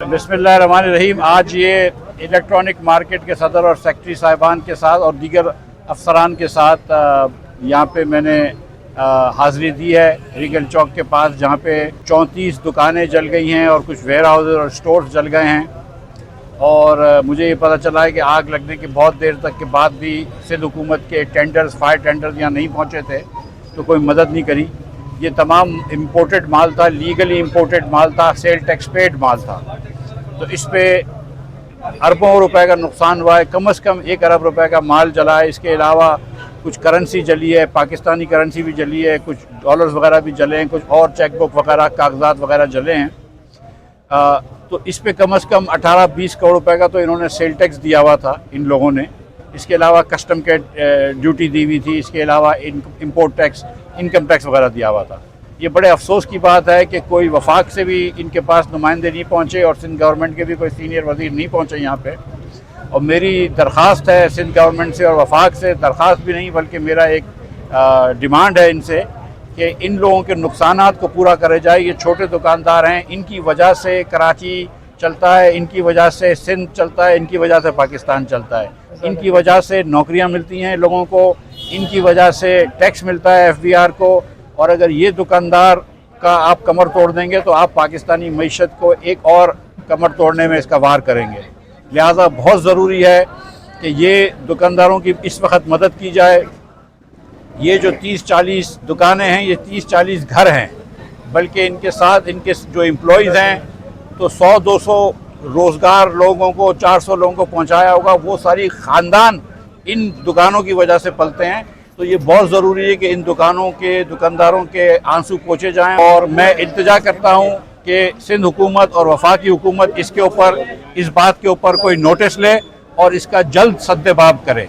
बिस्मिल्लाहिर्रहमानिर्रहीम। आज ये इलेक्ट्रॉनिक मार्केट के सदर और सेक्रेटरी साहिबान के साथ और दीगर अफसरान के साथ यहाँ पे मैंने हाज़िरी दी है रीगल चौक के पास, जहाँ पे 34 दुकानें जल गई हैं और कुछ वेयर हाउस और स्टोर्स जल गए हैं। और मुझे ये पता चला है कि आग लगने के बहुत देर तक के बाद भी सिंध हुकूमत के टेंडर्स, फायर टेंडर्स यहाँ नहीं पहुँचे थे, तो कोई मदद नहीं करी। ये तमाम इम्पोर्टेड माल था, लीगली इम्पोर्टेड माल था, सेल टैक्स पेड माल था, तो इस पे अरबों रुपए का नुकसान हुआ है। कम से कम 1 अरब रुपए का माल जला है। इसके अलावा कुछ करेंसी जली है, पाकिस्तानी करेंसी भी जली है, कुछ डॉलर्स वगैरह भी जले हैं, कुछ और चेक बुक वगैरह कागजात वगैरह जले हैं। तो इस पे कम से कम 18-20 करोड़ रुपए का तो इन्होंने सेल टैक्स दिया हुआ था इन लोगों ने। इसके अलावा कस्टम के ड्यूटी दी हुई थी, इसके अलावा इंपोर्ट टैक्स, इनकम टैक्स वगैरह दिया हुआ था। ये बड़े अफसोस की बात है कि कोई वफाक से भी इनके पास नुमाइंदे नहीं पहुँचे और सिंध गवर्नमेंट के भी कोई सीनियर वज़ीर नहीं पहुँचे यहाँ पे। और मेरी दरख्वास्त है सिंध गवर्नमेंट से, और वफाक से दरख्वास्त भी नहीं बल्कि मेरा एक डिमांड है इनसे कि इन लोगों के नुकसानात को पूरा करे जाए। ये छोटे दुकानदार हैं, इनकी वजह से कराची चलता है, इनकी वजह से सिंध चलता है, इनकी वजह से पाकिस्तान चलता है, इनकी वजह से नौकरियां मिलती हैं लोगों को, इनकी वजह से टैक्स मिलता है FBR को। और अगर ये दुकानदार का आप कमर तोड़ देंगे तो आप पाकिस्तानी मईशत को एक और कमर तोड़ने में इसका वार करेंगे। लिहाजा बहुत ज़रूरी है कि ये दुकानदारों की इस वक्त मदद की जाए। ये जो 30-40 दुकानें हैं, ये 30-40 घर हैं, बल्कि इनके साथ इनके जो एम्प्लॉइज़ हैं तो 100-200 रोज़गार लोगों को, 400 लोगों को पहुंचाया होगा। वो सारी ख़ानदान इन दुकानों की वजह से पलते हैं। तो ये बहुत ज़रूरी है कि इन दुकानों के दुकानदारों के आंसू पोंछे जाएं। और मैं इल्तिजा करता हूं कि सिंध हुकूमत और वफाकी हुकूमत इसके ऊपर, इस बात के ऊपर कोई नोटिस ले और इसका जल्द सद्देबाब करे।